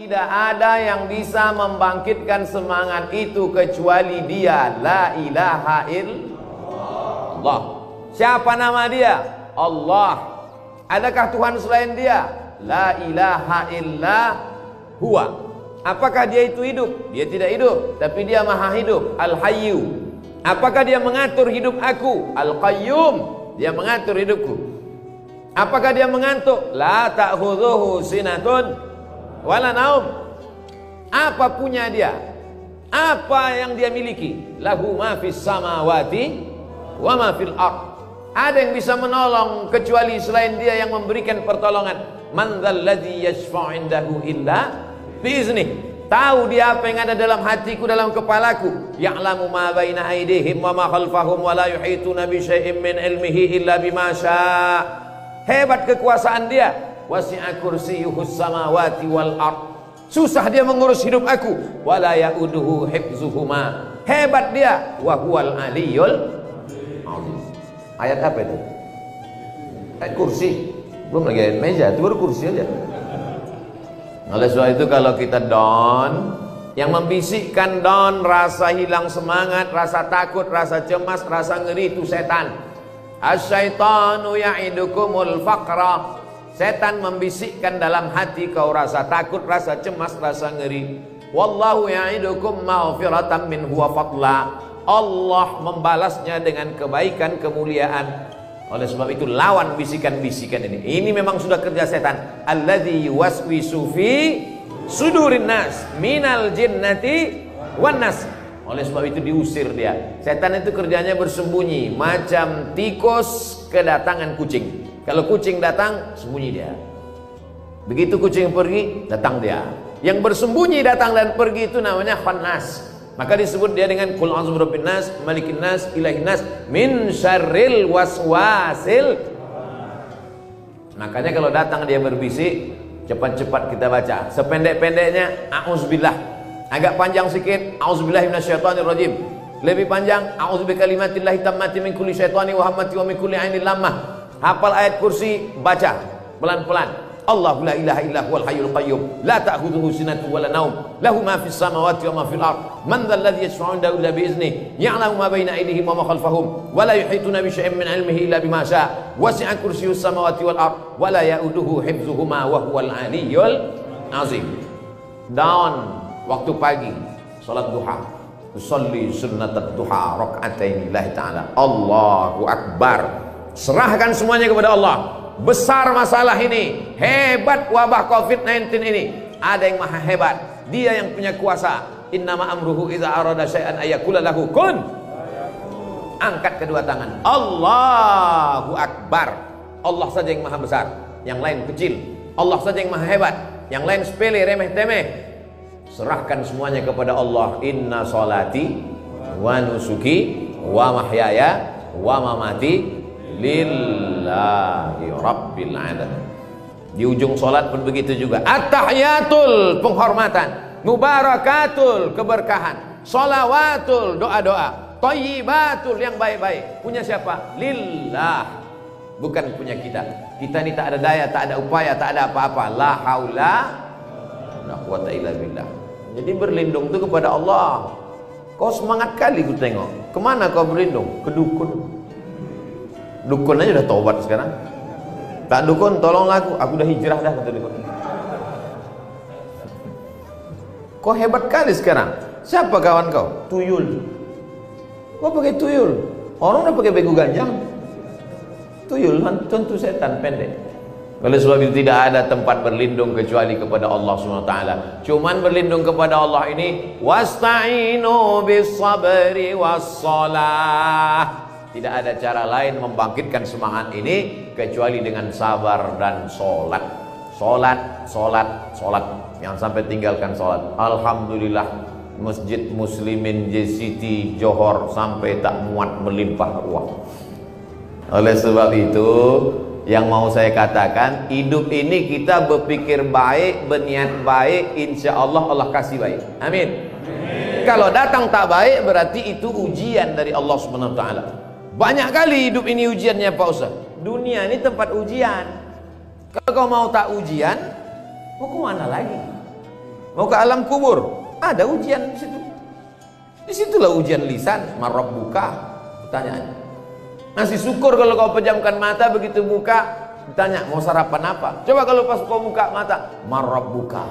tidak ada yang bisa membangkitkan semangat itu kecuali Dia, la ilaha illallah. Siapa nama Dia? Allah. Adakah Tuhan selain Dia? La ilaha illa huwa. Apakah Dia itu hidup? Dia tidak hidup, tapi Dia maha hidup, Al-Hayyu. Apakah Dia mengatur hidup aku? Al-Qayyum. Dia mengatur hidupku. Apakah Dia mengantuk? La ta'khudhuhu sinatun wala naum. Apa punya Dia? Apa yang Dia miliki? Lahu ma fis samawati wa ma fil ardh. Ada yang bisa menolong kecuali selain Dia yang memberikan pertolongan. Man dzalladzi yashfa'u 'indahu illa biiznih. Tahu Dia apa yang ada dalam hatiku, dalam kepalaku. Ya'lamu ma baina aydihim wa ma khalfahum wa la yuhituna bi syai'in min ilmihi illa bima syaa'. Hebat kekuasaan Dia. Wasi'a kursiyyuhus samawati wal ardh. Susah Dia mengurus hidup aku. Wala ya'uduhu hifzuhuma. Hebat Dia. Wa huwal aliyyul azim. Ayat apa itu? Ayat kursi. Belum lagi ayat meja, itu baru kursi aja. Oleh sebab itu kalau kita down, yang membisikkan down, rasa hilang semangat, rasa takut, rasa cemas, rasa ngeri, itu setan. Asyaitanu ya'idukumul faqra. Setan membisikkan dalam hati kau rasa takut, rasa cemas, rasa ngeri. Wallahu ya'idukum maghfiratan minhu wa fadla. Allah membalasnya dengan kebaikan, kemuliaan. Oleh sebab itu lawan bisikan-bisikan ini. Ini memang sudah kerja setan. Alladzi yuwaswisu fi sudurin nas minal jinnati wan nas. Oleh sebab itu diusir dia. Setan itu kerjanya bersembunyi, macam tikus kedatangan kucing. Kalau kucing datang, sembunyi dia. Begitu kucing pergi, datang dia. Yang bersembunyi datang dan pergi itu namanya khannas. Maka disebut dia dengan Qul a'udzu birabbin nas, malikin nas, ilahin nas, min syarril waswasil. Makanya kalau datang dia berbisik, cepat-cepat kita baca. Sependek-pendeknya a'udzubillah. Agak panjang sikit, a'udzubillahi minasyaitonirrajim. Lebih panjang, a'udzu bikalimatillahi tammati min kulli syaitani wa hammati wa min kulli ainin lammah. Hafal ayat kursi, baca pelan-pelan. Allahu la ilaha illa huwal hayyul qayyum la ta'khudhuhu sinatun wa la naum lahu ma fis samawati wa ma fil ardh man dzal ladzi yashfa'u 'indahu illa bi idznihi ya'lamu ma baina aydihim wa ma khalfahum wa la yuhituna bi syai'in min 'ilmihi illa bima syaa' wasi'a kursiyyus samawati wal ardh wa la ya'uduhu hifdzuhuma wa huwal 'aliyyul 'azim. Down waktu pagi salat duha, usolli sunnatat duha raka'ataini lillahi ta'ala. Allahu akbar. Serahkan semuanya kepada Allah. Besar masalah ini, hebat wabah COVID-19 ini. Ada yang maha hebat, Dia yang punya kuasa. Innama amruhu idza arada syai'an ayyakula lahu kun. Angkat kedua tangan, Allahu akbar. Allah saja yang maha besar, yang lain kecil. Allah saja yang maha hebat, yang lain sepele, remeh temeh. Serahkan semuanya kepada Allah. Inna salati wa nusuki wa mahyaya wa mamati lillahi rabbil alamin. Di ujung solat pun begitu juga. At-tahiyatul, penghormatan. Mubarakatul, keberkahan. Sholawatul, doa-doa. Thayyibatul, yang baik-baik. Punya siapa? Lillah. Bukan punya kita. Kita ini tak ada daya, tak ada upaya, tak ada apa-apa. La haula la quwata illa billah. Jadi berlindung itu kepada Allah. Kau semangat kali ku tengok. Kemana kau berlindung? Ke dukun. Dukun aja udah tobat sekarang. Tak dukun, tolonglah aku udah hijrah dah, kata dukun. Kau hebat kali sekarang. Siapa kawan kau? Tuyul. Kau pakai tuyul. Orang udah pakai begu ganjang. Tuyul tentu setan pendek. Oleh sebab itu tidak ada tempat berlindung kecuali kepada Allah SWT. Cuman berlindung kepada Allah ini, wasta'inu bis sabri was shalah. Tidak ada cara lain membangkitkan semangat ini kecuali dengan sabar dan sholat. Sholat, sholat, sholat. Jangan sampai tinggalkan sholat. Alhamdulillah, Masjid Muslimin JCT Johor sampai tak muat melimpah ruah. Oleh sebab itu, yang mau saya katakan, hidup ini kita berpikir baik, berniat baik, insya Allah Allah kasih baik. Amin. Kalau datang tak baik, berarti itu ujian dari Allah SWT. Banyak kali hidup ini ujiannya Pak Ustaz. Dunia ini tempat ujian. Kalau kau mau tak ujian, mau kemana lagi? Mau ke alam kubur, ada ujian di situ. Disitulah ujian lisan. Marabbuka, pertanyaannya. Ngasih syukur kalau kau pejamkan mata, begitu buka ditanya mau sarapan apa. Coba kalau pas kau buka mata, marabbuka.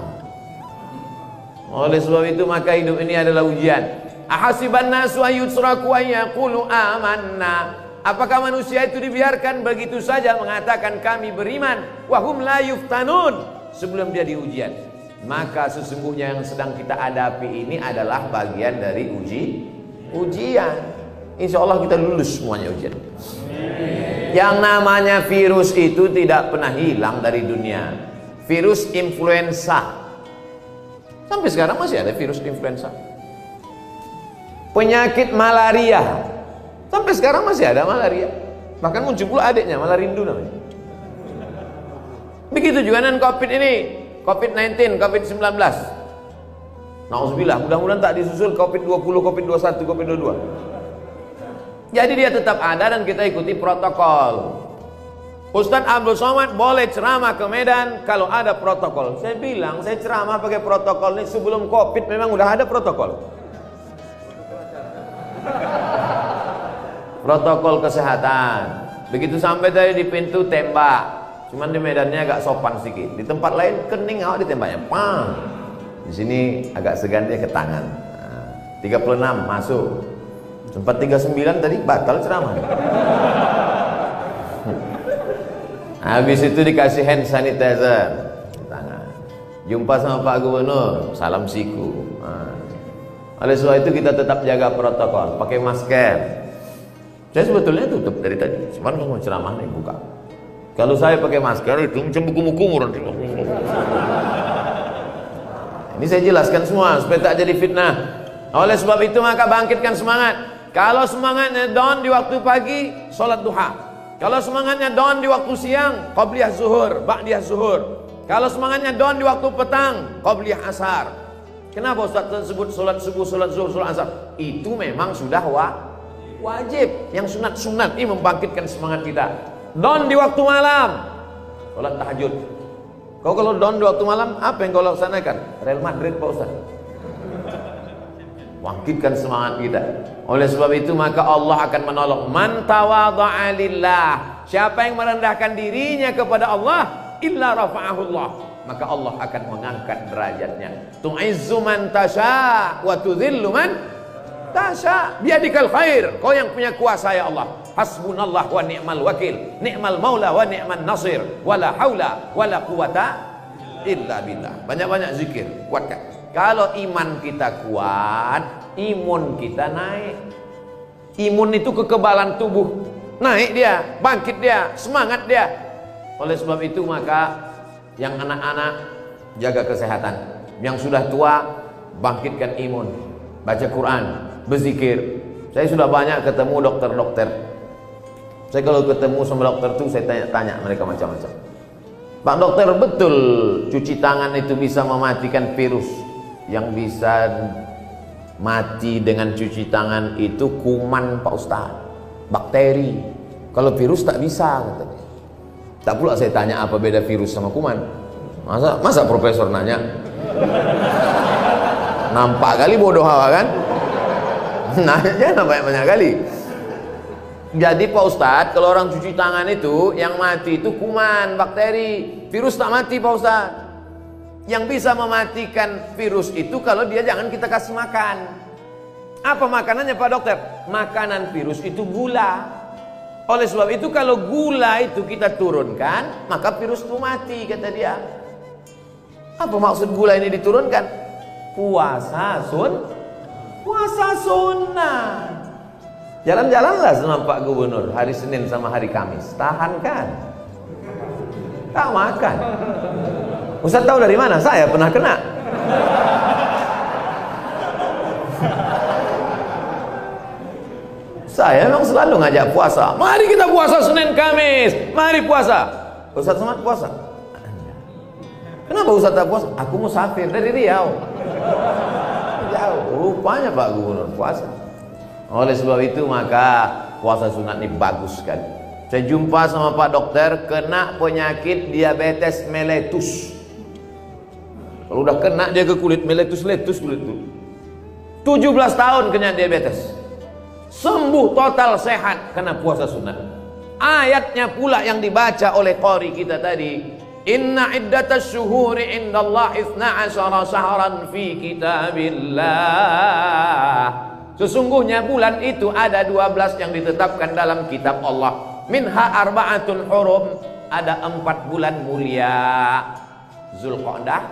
Oleh sebab itu maka hidup ini adalah ujian. Ahasiban nasu ayyutraku ayyaqulu amanna. Apakah manusia itu dibiarkan begitu saja mengatakan kami beriman, wahum la yuftanun, sebelum dia diujian? Maka sesungguhnya yang sedang kita hadapi ini adalah bagian dari ujian. Insya Allah kita lulus semuanya ujian. Yang namanya virus itu tidak pernah hilang dari dunia. Virus influenza, sampai sekarang masih ada virus influenza. Penyakit malaria, sampai sekarang masih ada malaria. Bahkan muncul pula adiknya, malarindu namanya. Begitu juga dengan COVID ini, COVID-19, COVID-19. Nauzubillah, mudah-mudahan tak disusul COVID-20, COVID-21, COVID-22. Jadi dia tetap ada dan kita ikuti protokol. Ustadz Abdul Somad boleh ceramah ke Medan kalau ada protokol. Saya bilang, saya ceramah pakai protokol ini sebelum COVID memang udah ada protokol. Protokol kesehatan. Begitu sampai tadi di pintu tembak. Cuman di medannya agak sopan sedikit. Di tempat lain kening awak ditembaknya. Pang. Di sini agak segan dia ke tangan. Nah, 36 masuk. Sempat 39 tadi batal ceramah. Habis itu dikasih hand sanitizer tangan. Jumpa sama Pak Gubernur, salam siku. Nah, oleh sebab itu kita tetap jaga protokol, pakai masker. Saya sebetulnya tutup dari tadi, cuma mau ceramah nih buka. Kalau saya pakai masker itu macam buku-buku nanti. Ini saya jelaskan semua supaya tak jadi fitnah. Oleh sebab itu maka bangkitkan semangat. Kalau semangatnya down di waktu pagi, sholat duha. Kalau semangatnya down di waktu siang, qabliyah zuhur, ba'diyah zuhur. Kalau semangatnya down di waktu petang, qabliyah asar. Kenapa Ustaz tersebut sholat subuh, sholat zuhur, sholat asar? Itu memang sudah wajib. Yang sunat-sunat ini membangkitkan semangat kita. Down di waktu malam, sholat tahajud. Kau kalau down di waktu malam, apa yang kau laksanakan? Real Madrid Pak Ustaz. Bangkitkan semangat kita. Oleh sebab itu maka Allah akan menolong man tawadha'a lillah. Siapa yang merendahkan dirinya kepada Allah, illa rafa'ahullah, maka Allah akan mengangkat derajatnya. Tu'izzu man tasha wa tudhillu man tasha biadikal khair. Kau yang punya kuasa ya Allah. Hasbunallah wa ni'mal wakil, ni'mal maula wa ni'man nasir, wala haula wala quwata illa billah. Banyak-banyak zikir, kuatkan. Kalau iman kita kuat, imun kita naik. Imun itu kekebalan tubuh. Naik dia, bangkit dia, semangat dia. Oleh sebab itu maka yang anak-anak jaga kesehatan. Yang sudah tua bangkitkan imun. Baca Quran, berzikir. Saya sudah banyak ketemu dokter-dokter. Saya kalau ketemu sama dokter itu saya tanya-tanya mereka macam-macam. Pak dokter, betul cuci tangan itu bisa mematikan virus? Yang bisa mati dengan cuci tangan itu kuman Pak Ustaz, bakteri. Kalau virus tak bisa katanya. Tak pula saya tanya apa beda virus sama kuman. Masa profesor nanya? Nampak kali bodoh hawa kan? Nanya banyak-banyak kali. Jadi Pak Ustaz, kalau orang cuci tangan itu yang mati itu kuman, bakteri. Virus tak mati Pak Ustaz. Yang bisa mematikan virus itu kalau dia jangan kita kasih makan. Apa makanannya Pak Dokter? Makanan virus itu gula. Oleh sebab itu kalau gula itu kita turunkan, maka virus itu mati kata dia. Apa maksud gula ini diturunkan? Puasa sunnah. Jalan-jalanlah sama Pak Gubernur hari Senin sama hari Kamis. Tahankan. Tak makan. Ustaz tahu dari mana? Saya pernah kena. Saya memang selalu ngajak puasa. Mari kita puasa Senin Kamis. Mari puasa. Ustaz Somad puasa. Kenapa Ustaz tak puasa? Aku musafir dari Riau. Jauh. Rupanya Pak Gubernur puasa. Oleh sebab itu maka puasa sunat ini bagus sekali. Saya jumpa sama Pak Dokter kena penyakit diabetes mellitus. Kalau udah kena dia ke kulit, meletus-letus kulit itu. 17 tahun kena diabetes. Sembuh total, sehat karena puasa sunat. Ayatnya pula yang dibaca oleh qari kita tadi. Inna iddatas syuhuri indallah 12 syahran fi kitabillah. Sesungguhnya bulan itu ada 12 yang ditetapkan dalam kitab Allah. Minha arba'atun hurum, ada 4 bulan mulia. Zulqa'dah,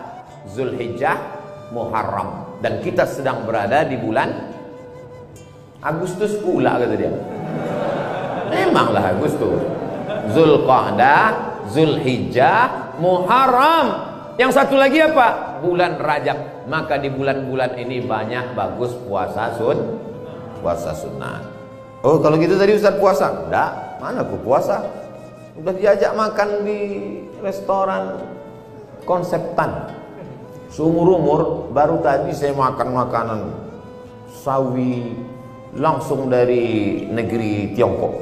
Zulhijjah, Muharram. Dan kita sedang berada di bulan Agustus pula kata dia. Memanglah Agustus. Zulqa'dah, Zulhijjah, Muharram. Yang satu lagi apa? Bulan Rajab. Maka di bulan-bulan ini banyak bagus puasa sunnah. Oh, kalau gitu tadi Ustaz puasa? Enggak, mana aku puasa? Udah diajak makan di restoran konseptan. Seumur-umur baru tadi saya makan makanan sawi langsung dari negeri Tiongkok.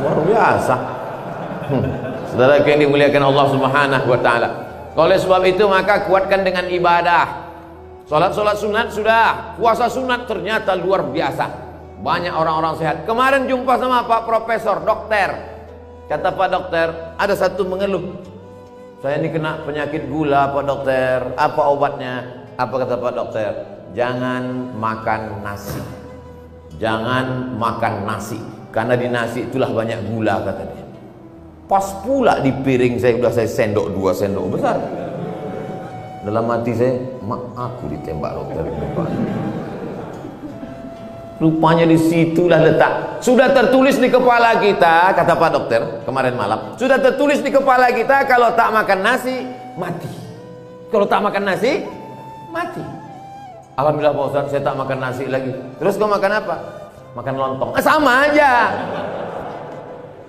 Luar biasa. Saudara yang dimuliakan Allah Subhanahu wa taala. Oleh sebab itu maka kuatkan dengan ibadah. Salat-salat sunat sudah, puasa sunat ternyata luar biasa. Banyak orang-orang sehat. Kemarin jumpa sama Pak Profesor, dokter. Kata Pak Dokter, ada satu mengeluh. Saya ini kena penyakit gula Pak Dokter. Apa obatnya? Apa kata Pak Dokter? Jangan makan nasi. Jangan makan nasi. Karena di nasi itulah banyak gula kata dia. Pas pula di piring saya sendok 2 sendok besar. Dalam hati saya, mak aku ditembak dokter. Rupanya disitulah letak. Sudah tertulis di kepala kita, kata Pak Dokter kemarin malam. Sudah tertulis di kepala kita kalau tak makan nasi mati. Kalau tak makan nasi mati. Alhamdulillah Pak Ustaz, saya tak makan nasi lagi. Terus kau makan apa? Makan lontong. Sama aja.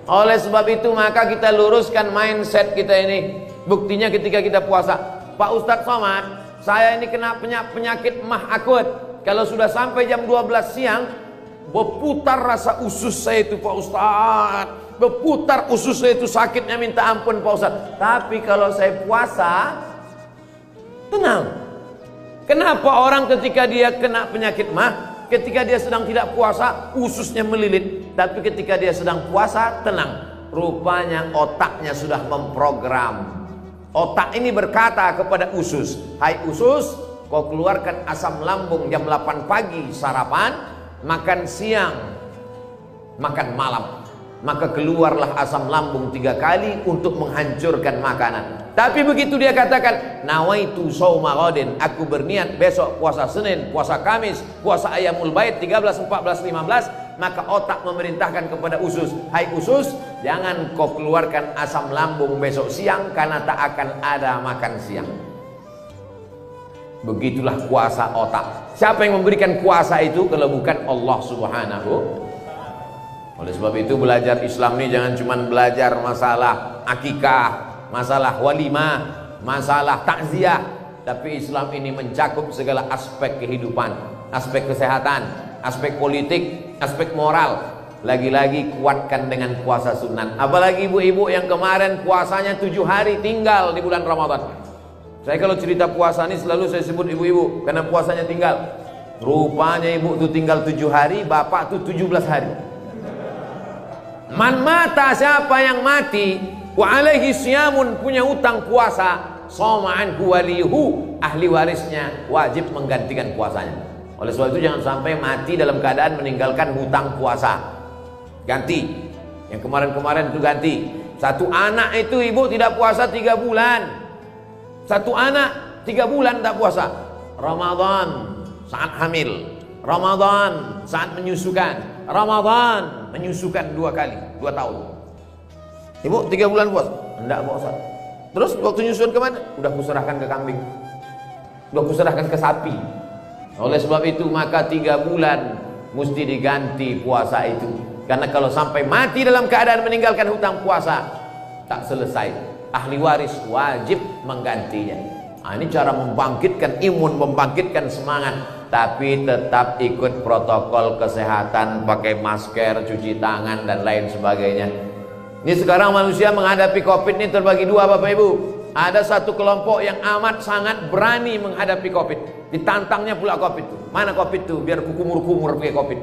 Oleh sebab itu maka kita luruskan mindset kita ini. Buktinya ketika kita puasa. Pak Ustadz Somad, saya ini kena penyakit mah akut. Kalau sudah sampai jam 12 siang, berputar rasa usus saya itu Pak Ustadz. Berputar usus saya itu sakitnya minta ampun Pak Ustadz. Tapi kalau saya puasa, tenang. Kenapa orang ketika dia kena penyakit mah, ketika dia sedang tidak puasa, ususnya melilit. Tapi ketika dia sedang puasa, tenang. Rupanya otaknya sudah memprogram. Otak ini berkata kepada usus, hai usus, kau keluarkan asam lambung jam 8 pagi sarapan, makan siang, makan malam. Maka keluarlah asam lambung 3 kali untuk menghancurkan makanan. Tapi begitu dia katakan, nawaitu shauma ghadin, aku berniat besok puasa Senin, puasa Kamis, puasa Ayyamul Bait 13, 14, 15, maka otak memerintahkan kepada usus, hai usus, jangan kau keluarkan asam lambung besok siang karena tak akan ada makan siang. Begitulah kuasa otak. Siapa yang memberikan kuasa itu kalau bukan Allah Subhanahu. Oleh sebab itu belajar Islam ini jangan cuma belajar masalah akikah, masalah walimah, masalah takziah, tapi Islam ini mencakup segala aspek kehidupan, aspek kesehatan, aspek politik, aspek moral. Lagi-lagi kuatkan dengan puasa sunat. Apalagi ibu-ibu yang kemarin puasanya 7 hari tinggal di bulan Ramadan. Saya kalau cerita puasa ini selalu saya sebut ibu-ibu karena puasanya tinggal. Rupanya ibu itu tinggal 7 hari, bapak itu 17 hari. Man mata, siapa yang mati, wa alaihi siyamun, punya utang puasa, shoma anhu waliyuhu, ahli warisnya wajib menggantikan puasanya. Oleh sebab itu jangan sampai mati dalam keadaan meninggalkan hutang puasa. Ganti. Yang kemarin-kemarin itu ganti. Satu anak itu ibu tidak puasa 3 bulan. Satu anak 3 bulan tak puasa. Ramadan saat hamil, Ramadan saat menyusukan, Ramadan menyusukan 2 kali, 2 tahun. Ibu 3 bulan puasa? Enggak puasa. Terus waktu nyusun kemana? Udah kuserahkan ke kambing, udah kuserahkan ke sapi. Oleh sebab itu maka 3 bulan mesti diganti puasa itu. Karena kalau sampai mati dalam keadaan meninggalkan hutang puasa, tak selesai. Ahli waris wajib menggantinya. Nah, ini cara membangkitkan imun, membangkitkan semangat. Tapi tetap ikut protokol kesehatan, pakai masker, cuci tangan dan lain sebagainya. Ini sekarang manusia menghadapi COVID ini terbagi 2 Bapak Ibu. Ada satu kelompok yang amat sangat berani menghadapi Covid. Ditantangnya pula Covid itu. Mana Covid itu? Biar kukumur-kumur pakai Covid.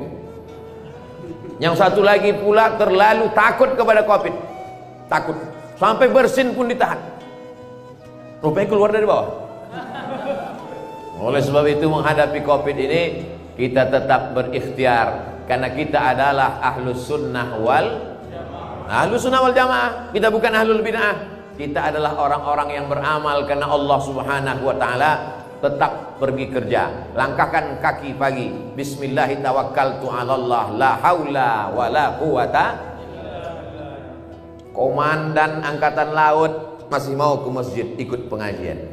Yang satu lagi pula terlalu takut kepada Covid. Takut. Sampai bersin pun ditahan. Rupanya keluar dari bawah. Oleh sebab itu menghadapi Covid ini kita tetap berikhtiar. Karena kita adalah ahlus sunnah wal jamaah. Kita bukan ahlul bid'ah. Kita adalah orang-orang yang beramal karena Allah Subhanahu wa taala. Tetap pergi kerja, langkahkan kaki pagi, bismillahi tawakkaltu 'alallah, la haula wala quwata. Komandan angkatan laut masih mau ke masjid ikut pengajian.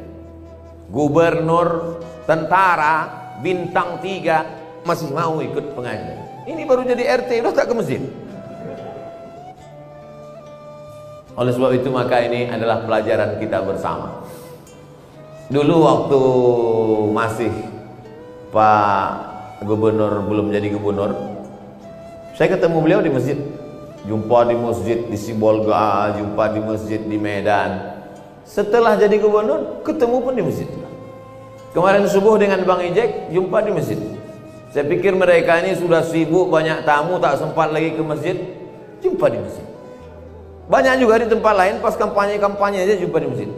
Gubernur tentara bintang 3 masih mau ikut pengajian. Ini baru jadi RT udah tak ke masjid. Oleh sebab itu maka ini adalah pelajaran kita bersama. Dulu waktu masih Pak Gubernur belum jadi gubernur, saya ketemu beliau di masjid. Jumpa di masjid di Sibolga, jumpa di masjid di Medan. Setelah jadi gubernur, ketemu pun di masjid. Kemarin subuh dengan Bang Ijek, jumpa di masjid. Saya pikir mereka ini sudah sibuk, banyak tamu, tak sempat lagi ke masjid. Jumpa di masjid. Banyak juga di tempat lain, pas kampanye-kampanye aja jumpa di masjid.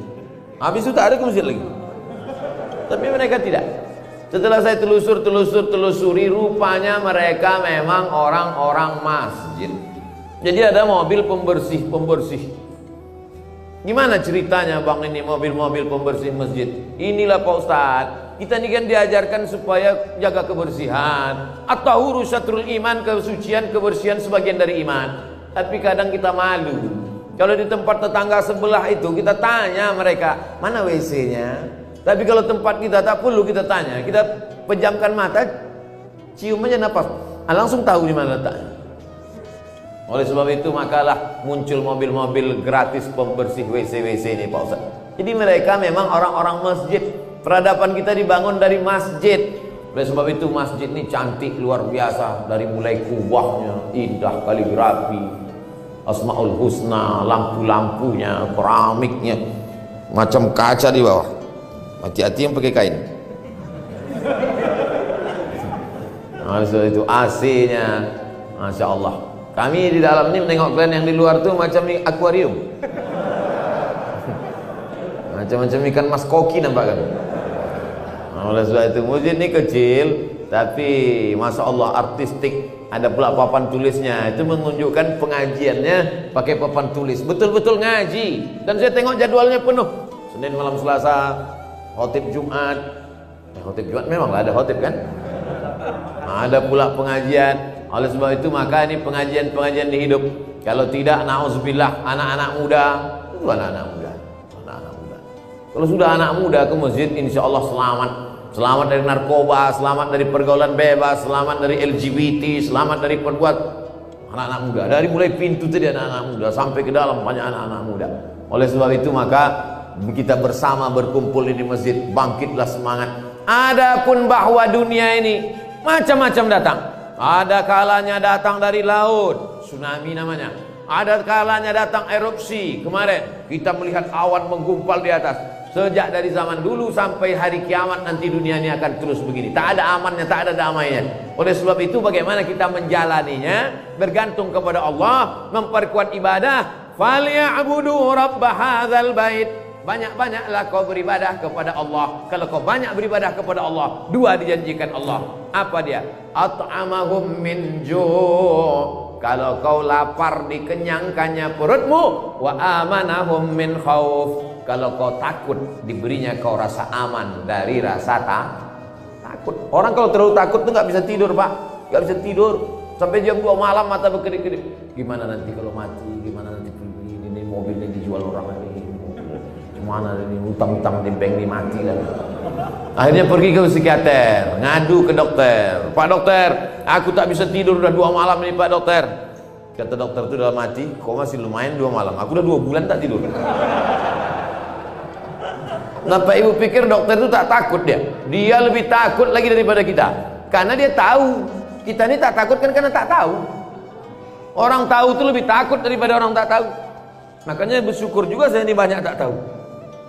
Habis itu tak ada ke masjid lagi. Tapi mereka tidak. Setelah saya telusuri, rupanya mereka memang orang-orang masjid. Jadi ada mobil pembersih. Gimana ceritanya Bang ini mobil-mobil pembersih masjid? Inilah Pak Ustadz, kita ini kan diajarkan supaya jaga kebersihan. At-tahuru syatrul iman, kesucian, kebersihan sebagian dari iman. Tapi kadang kita malu. Kalau di tempat tetangga sebelah itu kita tanya mereka, mana WC-nya? Tapi kalau tempat kita tak perlu kita tanya. Kita pejamkan mata, cium aja napas, langsung tahu di mana letaknya. Oleh sebab itu makalah muncul mobil-mobil gratis pembersih WC-WC ini Pak Ustaz. Jadi mereka memang orang-orang masjid. Peradaban kita dibangun dari masjid. Oleh sebab itu masjid ini cantik luar biasa. Dari mulai kubahnya, indah kaligrafi, Asmaul Husna, lampu-lampunya, keramiknya, macam kaca di bawah. Hati-hati yang pakai kain. Oleh sebab itu AC-nya, Masya Allah. Kami di dalam ini menengok kalian yang di luar tuh macam akuarium. Macam-macam ikan mas koki nampak kan. Oleh sebab itu masjid ini kecil tapi Masya Allah artistik. Ada pula papan tulisnya. Itu menunjukkan pengajiannya pakai papan tulis. Betul-betul ngaji. Dan saya tengok jadwalnya penuh. Senin malam Selasa, khotib Jumat. Khotib Jumat memanglah ada khotib kan. Ada pula pengajian. Oleh sebab itu maka ini pengajian-pengajian di hidup. Kalau tidak, na'udzubillah, anak-anak muda. Itu anak-anak muda. Kalau sudah anak muda ke masjid, insya Allah selamat. Selamat dari narkoba, selamat dari pergaulan bebas, selamat dari LGBT, selamat dari perbuat anak-anak muda. Dari mulai pintu tadi anak-anak muda sampai ke dalam banyak anak-anak muda. Oleh sebab itu maka kita bersama berkumpul di masjid, bangkitlah semangat. Adapun bahwa dunia ini macam-macam datang. Ada kalanya datang dari laut, tsunami namanya. Ada kalanya datang erupsi. Kemarin kita melihat awan menggumpal di atas. Sejak dari zaman dulu sampai hari kiamat nanti dunia ini akan terus begini. Tak ada amannya, tak ada damainya. Oleh sebab itu bagaimana kita menjalaninya bergantung kepada Allah, memperkuat ibadah. Falya'budu rabb hadzal bait. Banyak-banyaklah kau beribadah kepada Allah. Kalau kau banyak beribadah kepada Allah, dua dijanjikan Allah. Apa dia? At'amahum min ju'. Kalau kau lapar dikenyangkannya perutmu. Wa amanahum min khauf. Kalau kau takut diberinya kau rasa aman dari rasa takut. Orang kalau terlalu takut tuh nggak bisa tidur Pak. Nggak bisa tidur sampai jam 2 malam mata berkedip-kedip. Gimana nanti kalau mati? Gimana nanti ini mobilnya dijual orang ini? Mana ini utang-utang di bank ini mati lah. Akhirnya pergi ke psikiater, ngadu ke dokter. Pak dokter, aku tak bisa tidur udah 2 malam ini Pak dokter. Kata dokter itu dalam hati, kok masih lumayan 2 malam. Aku udah 2 bulan tak tidur. Kenapa ibu pikir dokter itu tak takut dia? Dia lebih takut lagi daripada kita. Karena dia tahu. Kita ini tak takut kan karena tak tahu. Orang tahu itu lebih takut daripada orang tak tahu. Makanya bersyukur juga saya ini banyak tak tahu.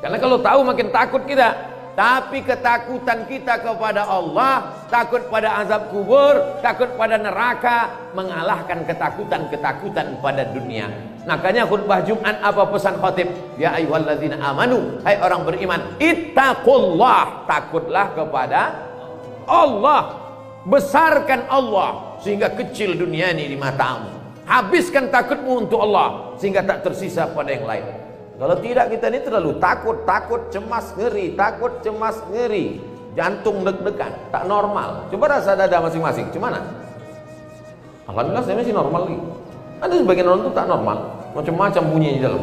Karena kalau tahu makin takut kita. Tapi ketakutan kita kepada Allah, takut pada azab kubur, takut pada neraka, mengalahkan ketakutan-ketakutan pada dunia. Makanya khutbah Jumat apa pesan khatib? Ya ayyuhalladzina amanu, hai orang beriman, ittaqullah, takutlah kepada Allah. Besarkan Allah sehingga kecil dunia ini di matamu. Habiskan takutmu untuk Allah sehingga tak tersisa pada yang lain. Kalau tidak, kita ini terlalu takut, cemas, ngeri, takut, cemas, ngeri, jantung deg-degan, tak normal. Coba rasa dada masing-masing, gimana? Alhamdulillah saya masih normal lagi. Ada sebagian orang itu tak normal, macam-macam bunyinya di dalam.